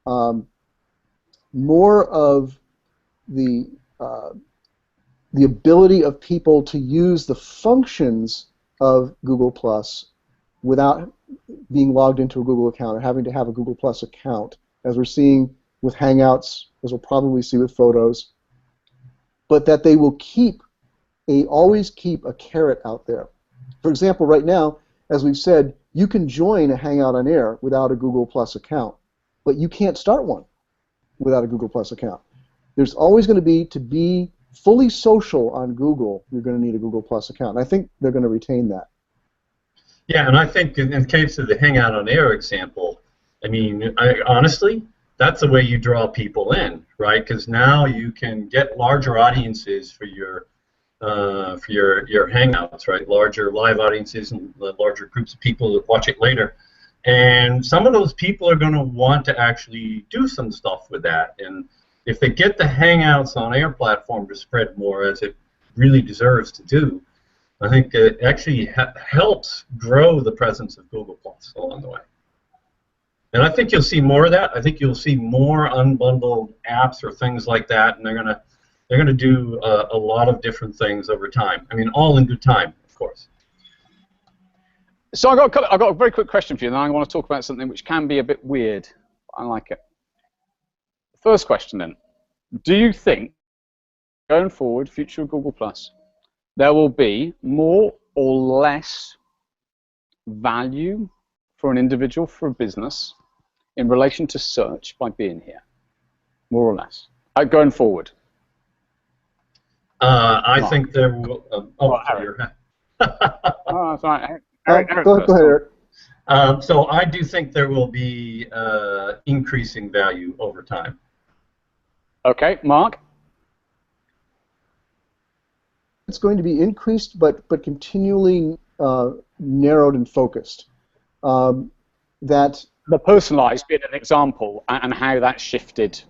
more of the ability of people to use the functions of Google+ without being logged into a Google account or having to have a Google+ account, as we're seeing with Hangouts, as we'll probably see with Photos, but that they will always keep a carrot out there. For example, right now, as we've said, you can join a Hangout on Air without a Google+ account, but you can't start one without a Google+ account. There's always going to be fully social on Google, you're going to need a Google+ account. And I think they're going to retain that.
Yeah, and I think in the case of the Hangout on Air example, I mean, honestly, that's the way you draw people in, right? Because now you can get larger audiences for your Hangouts, right? Larger live audiences and larger groups of people that watch it later. And some of those people are going to want to actually do some stuff with that. And if they get the Hangouts on Air platform to spread more, as it really deserves to do, I think it actually helps grow the presence of Google+ along the way. And I think you'll see more of that. I think you'll see more unbundled apps or things like that, and they're gonna do a lot of different things over time. I mean, all in good time, of course.
So I've got a very quick question for you, and I want to talk about something which can be a bit weird. I like it. First question then: do you think, going forward, future of Google+, there will be more or less value for an individual, for a business, in relation to search by being here? More or less, going forward.
I think there will.
Eric. Oh, that's right. Eric,
go ahead, Eric.
So I do think there will be increasing value over time.
Okay, Mark.
It's going to be increased, but continually narrowed and focused. That
the personalized being an example, and how that shifted.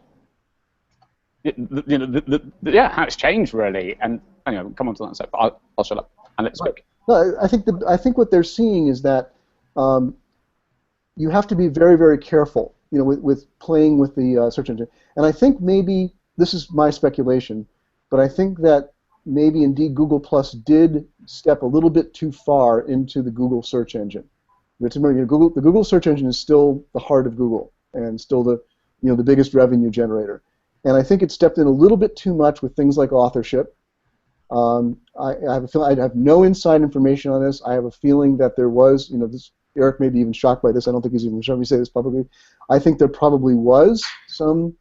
How it's changed really, and anyway, we'll come on to that in a sec. But I'll shut up and let you speak.
No, I think what they're seeing is that you have to be very, very careful, with playing with the search engine. And I think maybe, this is my speculation, but I think that maybe indeed Google+ did step a little bit too far into the Google search engine. The Google search engine is still the heart of Google and still the biggest revenue generator. And I think it stepped in a little bit too much with things like authorship. I have a feeling, I have no inside information on this. I have a feeling that there was, Eric may be even shocked by this. I don't think he's even sure me say this publicly. I think there probably was some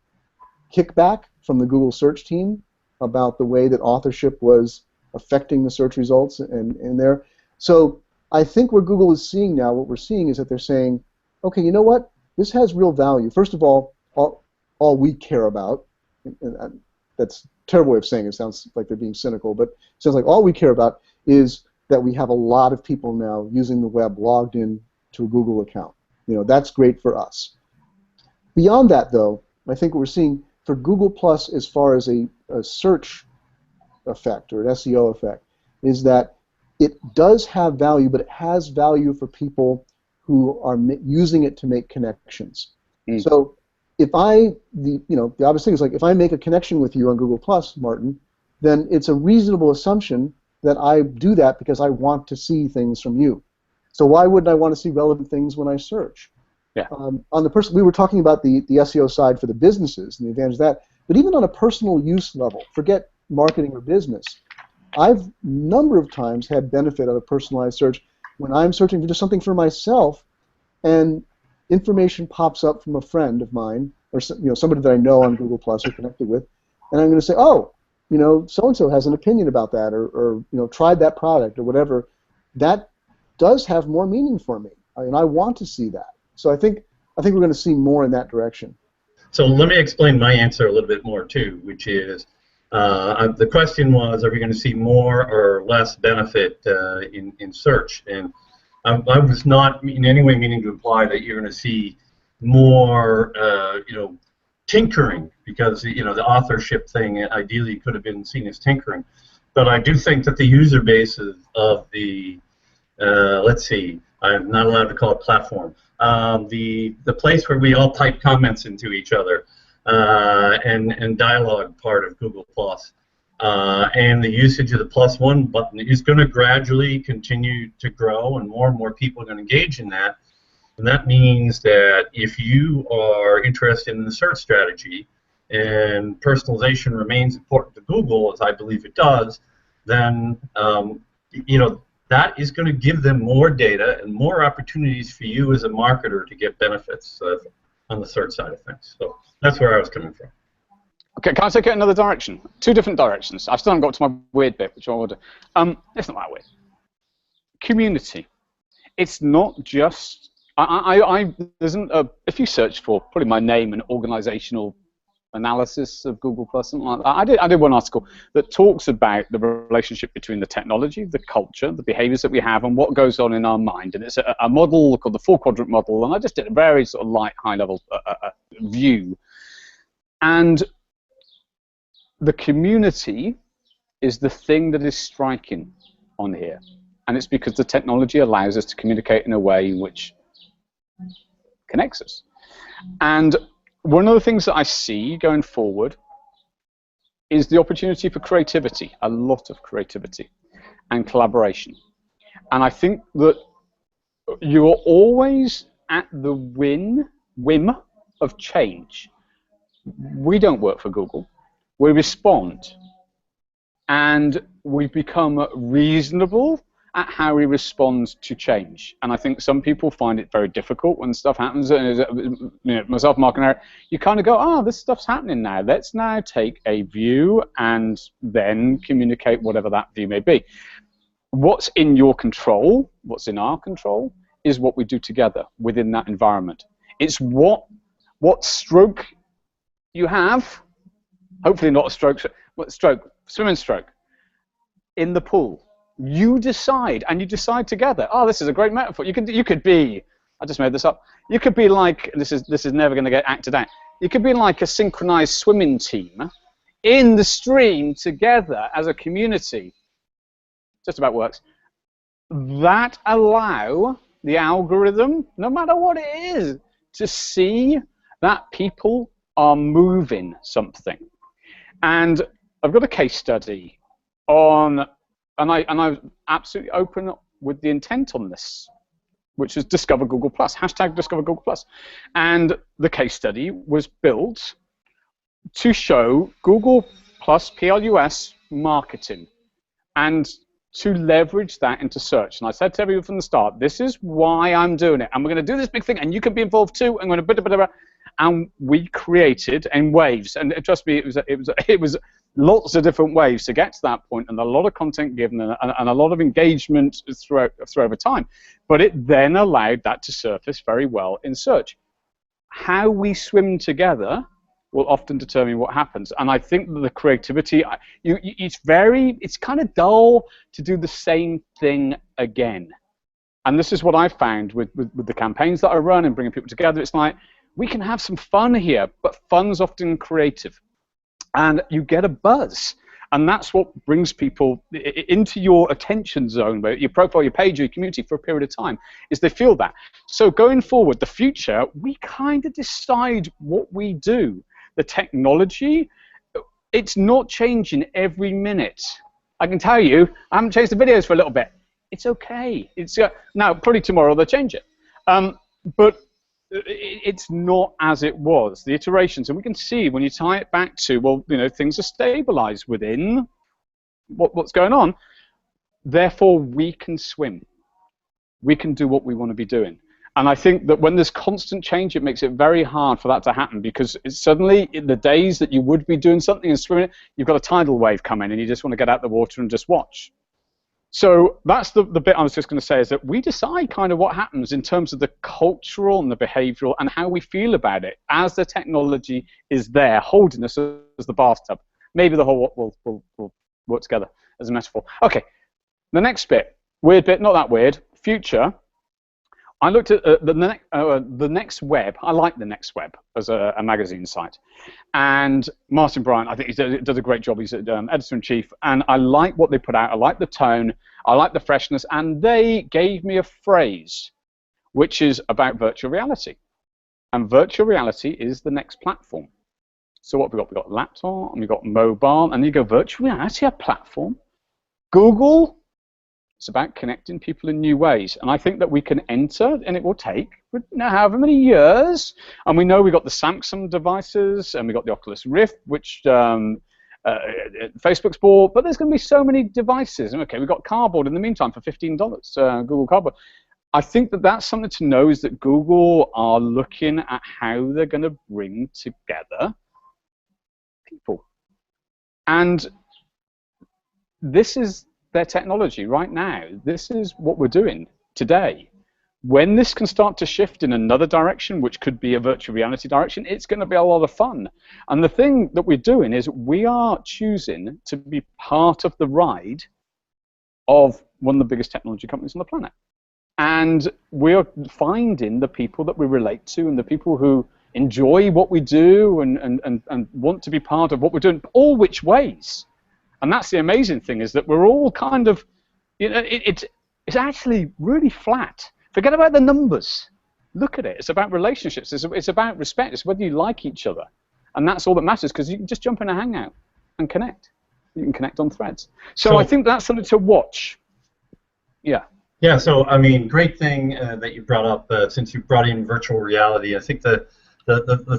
kickback from the Google search team about the way that authorship was affecting the search results and there. So I think what Google is seeing now, what we're seeing is that they're saying, okay, you know what? This has real value. First of all we care about, and that's a terrible way of saying it. It sounds like they're being cynical, but it sounds like all we care about is that we have a lot of people now using the web logged in to a Google account. That's great for us. Beyond that, though, I think what we're seeing for Google+, as far as a search effect or an SEO effect, is that it does have value, but it has value for people who are using it to make connections. So if the obvious thing is, like, if I make a connection with you on Google+, Martin, then it's a reasonable assumption that I do that because I want to see things from you. So why wouldn't I want to see relevant things when I search?
Yeah.
On the we were talking about the SEO side for the businesses and the advantage of that, but even on a personal use level, forget marketing or business, I've a number of times had benefit out of personalized search when I'm searching for just something for myself, and information pops up from a friend of mine or somebody that I know on Google+ or connected with, and I'm going to say, oh, so-and-so has an opinion about that, or tried that product or whatever. That does have more meaning for me, and I want to see that. So I think we're going to see more in that direction.
So let me explain my answer a little bit more too, which is The question was, are we going to see more or less benefit in search? And I was not in any way meaning to imply that you're going to see more, tinkering, because the authorship thing ideally could have been seen as tinkering. But I do think that the user bases of the, let's see, I'm not allowed to call it platform, the place where we all type comments into each other, and dialogue part of Google Plus, and the usage of the +1 button is going to gradually continue to grow, and more people are going to engage in that. And that means that if you are interested in the search strategy and personalization remains important to Google, as I believe it does, then that is going to give them more data and more opportunities for you as a marketer to get benefits on the search side of things. So that's where I was coming from.
Okay, can I take it another direction? Two different directions. I still haven't got to my weird bit, which I will do. It's not that weird. Community. It's not just... if you search for probably my name and organizational analysis of Google Plus, something like that, I did one article that talks about the relationship between the technology, the culture, the behaviors that we have, and what goes on in our mind. And it's a model called the 4-quadrant model, and I just did a very sort of light, high-level view. And the community is the thing that is striking on here. And it's because the technology allows us to communicate in a way in which connects us. And one of the things that I see going forward is the opportunity for creativity, a lot of creativity and collaboration. And I think that you're always at the whim of change. We don't work for Google. We respond. And we've become reasonable at how we respond to change. And I think some people find it very difficult when stuff happens. Myself, Mark, and Eric, you kind of go, oh, this stuff's happening now. Let's now take a view and then communicate whatever that view may be. What's in your control, what's in our control, is what we do together within that environment. It's what stroke you have, hopefully not a stroke, swimming stroke, in the pool. You decide, and you decide together. Oh, this is a great metaphor. You could be, I just made this up. You could be like, this is never going to get acted out. You could be like a synchronized swimming team in the stream together as a community. Just about works. That allow the algorithm, no matter what it is, to see that people are moving something. And I've got a case study on. And I'm absolutely open with the intent on this, which is Discover Google+, hashtag Discover Google+. And the case study was built to show Google+, PLUS marketing, and to leverage that into search. And I said to everyone from the start, this is why I'm doing it. And we're going to do this big thing, and you can be involved too. I'm going to and we created in waves. And trust me, it was lots of different waves to get to that point, and a lot of content given, and a lot of engagement through over time. But it then allowed that to surface very well in search. How we swim together will often determine what happens. And I think that the creativity, it's kind of dull to do the same thing again. And this is what I found with the campaigns that I run and bringing people together. It's like, we can have some fun here, but fun's often creative. And you get a buzz. And that's what brings people into your attention zone, your profile, your page, your community for a period of time, is they feel that. So going forward, the future, we kind of decide what we do. The technology, it's not changing every minute. I can tell you, I haven't changed the videos for a little bit. It's okay. It's now, probably tomorrow they'll change it. But it's not as it was, the iterations. And we can see when you tie it back to, well, things are stabilized within what's going on. Therefore, we can swim. We can do what we want to be doing. And I think that when there's constant change, it makes it very hard for that to happen, because suddenly, in the days that you would be doing something and swimming, you've got a tidal wave come in, and you just want to get out the water and just watch. So that's the bit I was just going to say, is that we decide kind of what happens in terms of the cultural and the behavioral and how we feel about it as the technology is there holding us as the bathtub. maybe the whole will work together as a metaphor. Okay, the next bit, weird bit, not that weird, future. I looked at the Next Web. I like the Next Web as a magazine site. And Martin Bryant, I think he does a great job. He's editor-in-chief. And I like what they put out. I like the tone. I like the freshness. And they gave me a phrase, which is about virtual reality. And virtual reality is the next platform. So what have we got? We've got laptop, and we've got mobile. And you go, virtual reality, a platform? Google? It's about connecting people in new ways. And I think that we can enter, and it will take however many years. And we know we've got the Samsung devices, and we've got the Oculus Rift, which Facebook's bought. But there's going to be so many devices. And okay, we've got Cardboard in the meantime for $15, Google Cardboard. I think that that's something to know, is that Google are looking at how they're going to bring together people. And this is their technology right now. This is what we're doing today. When this can start to shift in another direction, which could be a virtual reality direction, it's going to be a lot of fun. And the thing that we're doing is we are choosing to be part of the ride of one of the biggest technology companies on the planet. And we're finding the people that we relate to and the people who enjoy what we do and want to be part of what we're doing, all which ways. And that's the amazing thing, is that we're all kind of, it's actually really flat. Forget about the numbers. Look at it. It's about relationships. It's about respect. It's whether you like each other. And that's all that matters, because you can just jump in a Hangout and connect. You can connect on threads. So I think that's something to watch. Yeah.
Yeah, so, I mean, great thing that you brought up, since you brought in virtual reality. I think the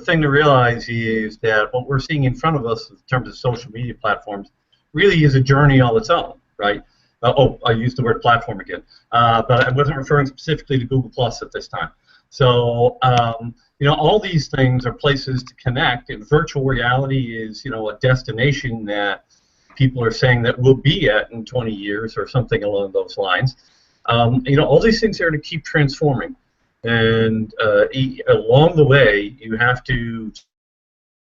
thing to realize is that what we're seeing in front of us in terms of social media platforms really is a journey all its own, right? I used the word platform again, but I wasn't referring specifically to Google Plus at this time. So, all these things are places to connect, and virtual reality is, a destination that people are saying that we'll be at in 20 years or something along those lines. All these things are going to keep transforming, and along the way, you have to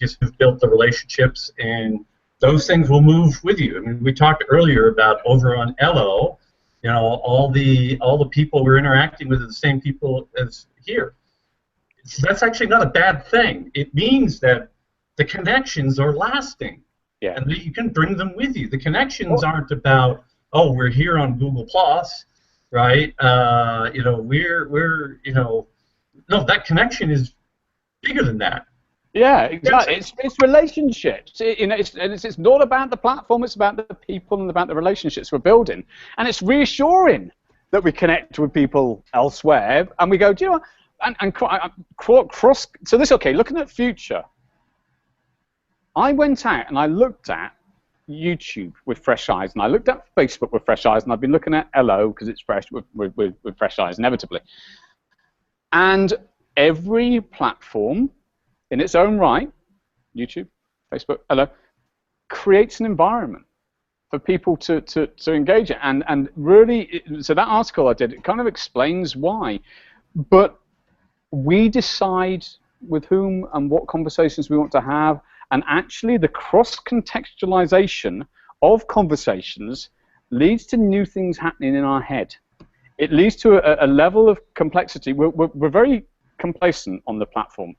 just have built the relationships, and those things will move with you. I mean, we talked earlier about over on Ello, all the people we're interacting with are the same people as here. So that's actually not a bad thing. It means that the connections are lasting, and that you can bring them with you. The connections aren't about, oh, we're here on Google Plus, right? No, that connection is bigger than that.
Yeah, exactly. It's relationships. It's not about the platform. It's about the people and about the relationships we're building. And it's reassuring that we connect with people elsewhere, and we go, do you know what? And cross. So this, okay, looking at future. I went out and I looked at YouTube with fresh eyes, and I looked at Facebook with fresh eyes, and I've been looking at Hello because it's fresh with fresh eyes, inevitably. And every platform, in its own right, YouTube, Facebook, Hello, creates an environment for people to engage in. And really, so that article I did, it kind of explains why. But we decide with whom and what conversations we want to have, and actually the cross-contextualization of conversations leads to new things happening in our head. It leads to a level of complexity. We're very complacent on the platform,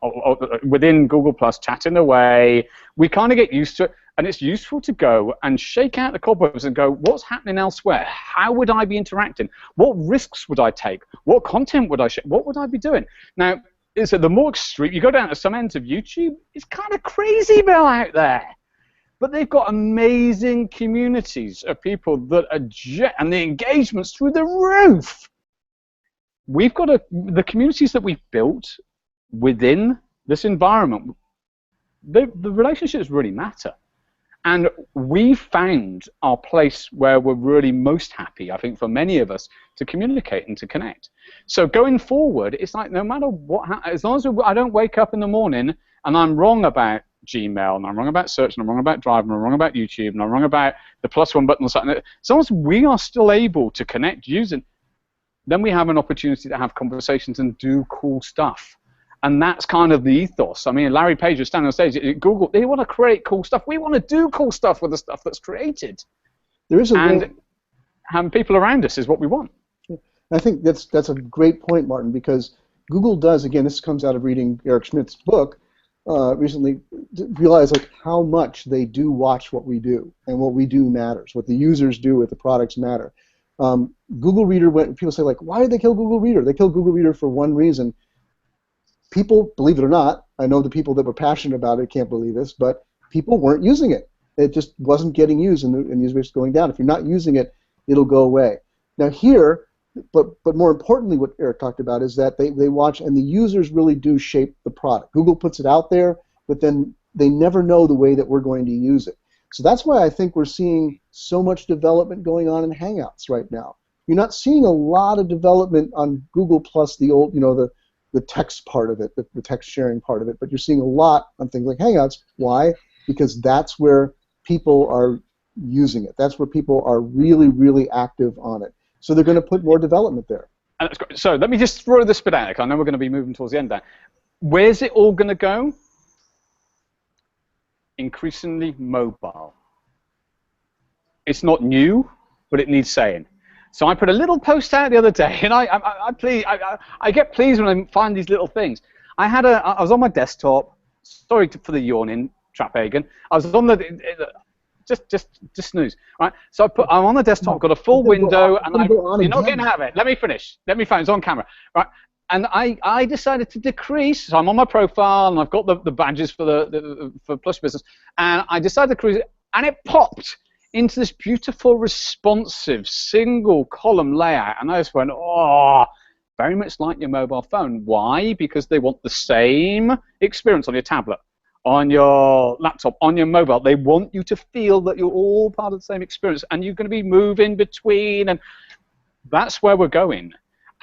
within Google Plus, chatting away. We kind of get used to it, and it's useful to go and shake out the cobwebs and go, what's happening elsewhere? How would I be interacting? What risks would I take? What content would I share? What would I be doing? Now, so the more extreme, you go down to some ends of YouTube, it's kind of crazy Bill out there. But they've got amazing communities of people that are, and the engagement's through the roof. We've got the communities that we've built within this environment, the relationships really matter. And we found our place where we're really most happy, I think, for many of us, to communicate and to connect. So going forward, it's like no matter what happens, as long as I don't wake up in the morning and I'm wrong about Gmail, and I'm wrong about search, and I'm wrong about Drive, and I'm wrong about YouTube, and I'm wrong about the +1 button or something, as long as we are still able to connect using, then we have an opportunity to have conversations and do cool stuff. And that's kind of the ethos. I mean, Larry Page was standing on stage at Google. They want to create cool stuff. We want to do cool stuff with the stuff that's created.
There is a
and having people around us is what we want.
I think that's a great point, Martin, because Google does, again, this comes out of reading Eric Schmidt's book recently, realize like how much they do watch what we do, and what we do matters. What the users do with the products matter. Google Reader, when people say like, why did they kill Google Reader? They killed Google Reader for one reason. People, believe it or not, I know the people that were passionate about it can't believe this, but people weren't using it. It just wasn't getting used, and the user base was going down. If you're not using it, it'll go away. Now here, but more importantly, what Eric talked about is that they watch, and the users really do shape the product. Google puts it out there, but then they never know the way that we're going to use it. So that's why I think we're seeing so much development going on in Hangouts right now. You're not seeing a lot of development on Google Plus, the old, the text part of it, the text sharing part of it, but you're seeing a lot on things like Hangouts. Why? Because that's where people are using it. That's where people are really, really active on it. So they're going to put more development there.
And that's great. So let me just throw this bit out. I know we're going to be moving towards the end there. Where's it all going to go? Increasingly mobile. It's not new, but it needs saying. So I put a little post out the other day, and I get pleased when I find these little things. I was on my desktop. Sorry for the yawning, Traphagen. I was on just snooze, right? So I'm on the desktop, got a full window, and you're not getting out of it. Let me finish. It's on camera, right? And I decided to decrease. So I'm on my profile, and I've got the badges for Plus Business, and I decided to decrease it, and it popped into this beautiful, responsive, single-column layout, and I just went, oh, very much like your mobile phone. Why? Because they want the same experience on your tablet, on your laptop, on your mobile. They want you to feel that you're all part of the same experience, and you're going to be moving between, and that's where we're going.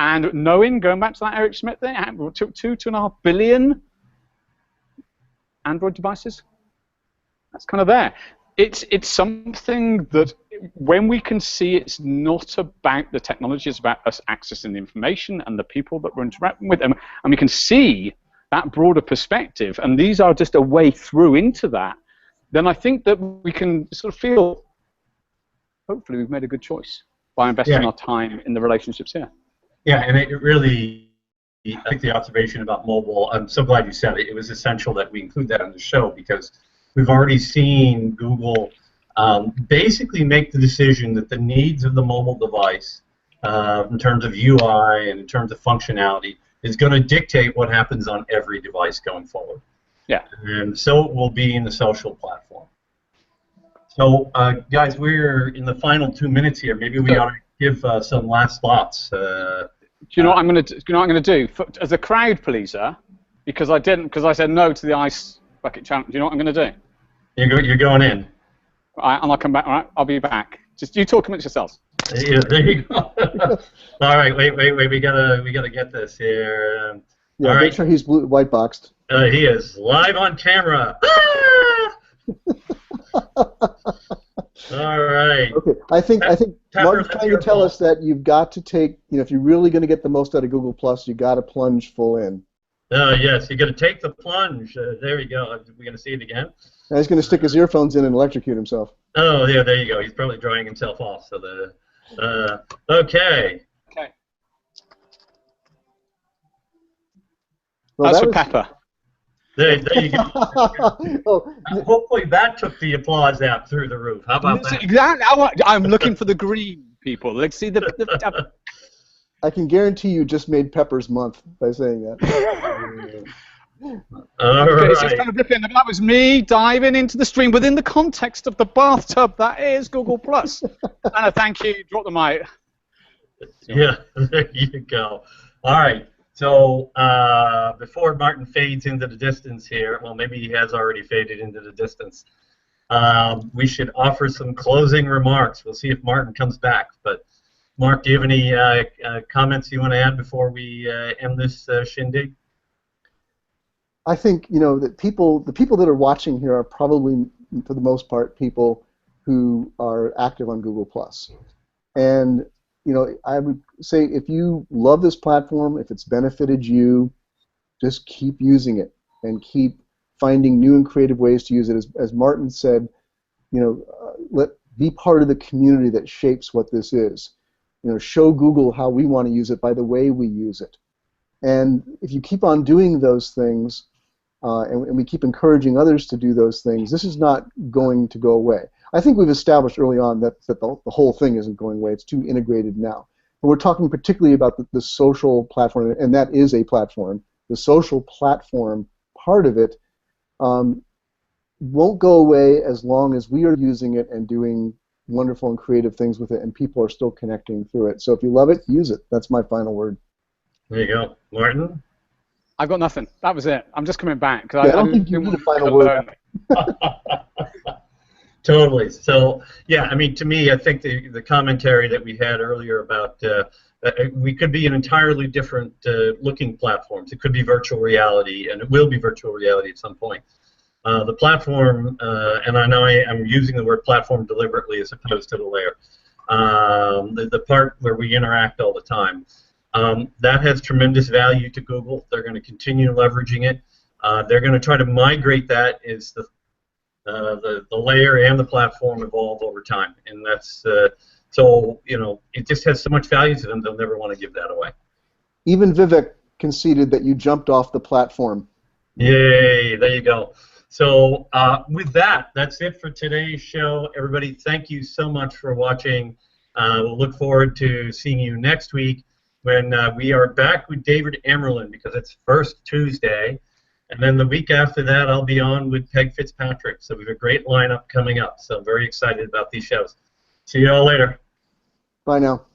And knowing, going back to that Eric Schmidt thing, 2.5 billion Android devices, that's kind of there. It's something that when we can see it's not about the technology, it's about us accessing the information and the people that we're interacting with, and we can see that broader perspective, and these are just a way through into that, then I think that we can sort of feel, hopefully we've made a good choice by investing our time in the relationships here.
Yeah, and it really, I think the observation about mobile, I'm so glad you said it. It was essential that we include that on the show, because we've already seen Google basically make the decision that the needs of the mobile device in terms of UI and in terms of functionality is going to dictate what happens on every device going forward.
Yeah.
And so it will be in the social platform. So, guys, we're in the final 2 minutes here. Maybe we ought to give some last thoughts.
Do you know what I'm going to do? You know what I'm going to do? As a crowd pleaser, because I said no to the ice bucket challenge. Do you know what I'm going to do?
You're going in.
All right, and I'll come back. All right, I'll be back. Just you talk amongst yourselves.
Yeah, there you go. All right, wait. We gotta get this here.
Yeah,
all
make
right.
sure he's white boxed.
He is live on camera. All right.
Okay, I think Mark's trying to tell us that you've got to take, if you're really going to get the most out of Google Plus, you got to plunge full in.
Yes, you got to take the plunge. There we go. We're going to see it again.
Now he's going to stick his earphones in and electrocute himself.
Oh, yeah, there you go. He's probably drying himself off. So okay.
Okay.
Well,
That's for Pepper.
There you go. Hopefully that took the applause out through the roof. How about that?
Exactly. I'm looking for the green people. Let's see the
I can guarantee you just made Pepper's month by saying that.
All right.
It's just kind of flipping. That was me diving into the stream within the context of the bathtub that is Google Plus. Anna, thank you. Drop the mic.
Yeah, there you go. All right. So before Martin fades into the distance here, well, maybe he has already faded into the distance, we should offer some closing remarks. We'll see if Martin comes back. But Mark, do you have any comments you want to add before we end this shindig?
I think that the people that are watching here are probably, for the most part, people who are active on Google Plus, and I would say if you love this platform, if it's benefited you, just keep using it and keep finding new and creative ways to use it. As Martin said, be part of the community that shapes what this is. Show Google how we want to use it by the way we use it. And if you keep on doing those things, and we keep encouraging others to do those things, this is not going to go away. I think we've established early on that the whole thing isn't going away. It's too integrated now. And we're talking particularly about the social platform, and that is a platform. The social platform part of it won't go away as long as we are using it and doing wonderful and creative things with it, and people are still connecting through it. So if you love it, use it. That's my final word.
There you go. Martin?
I've got nothing. That was it. I'm just coming back.
I don't think you need a final word.
Totally. So, yeah, I mean, to me, I think the commentary that we had earlier about we could be an entirely different looking platforms. It could be virtual reality, and it will be virtual reality at some point. The platform, and I know I'm using the word platform deliberately as opposed to the layer, the part where we interact all the time, that has tremendous value to Google. They're going to continue leveraging it. They're going to try to migrate that as the layer and the platform evolve over time, and that's so it just has so much value to them. They'll never want to give that away.
Even Vivek conceded that you jumped off the platform.
Yay! There you go. So with that, that's it for today's show. Everybody, thank you so much for watching. We'll look forward to seeing you next week when we are back with David Emerlin, because it's First Tuesday. And then the week after that, I'll be on with Peg Fitzpatrick. So we have a great lineup coming up. So I'm very excited about these shows. See you all later.
Bye now.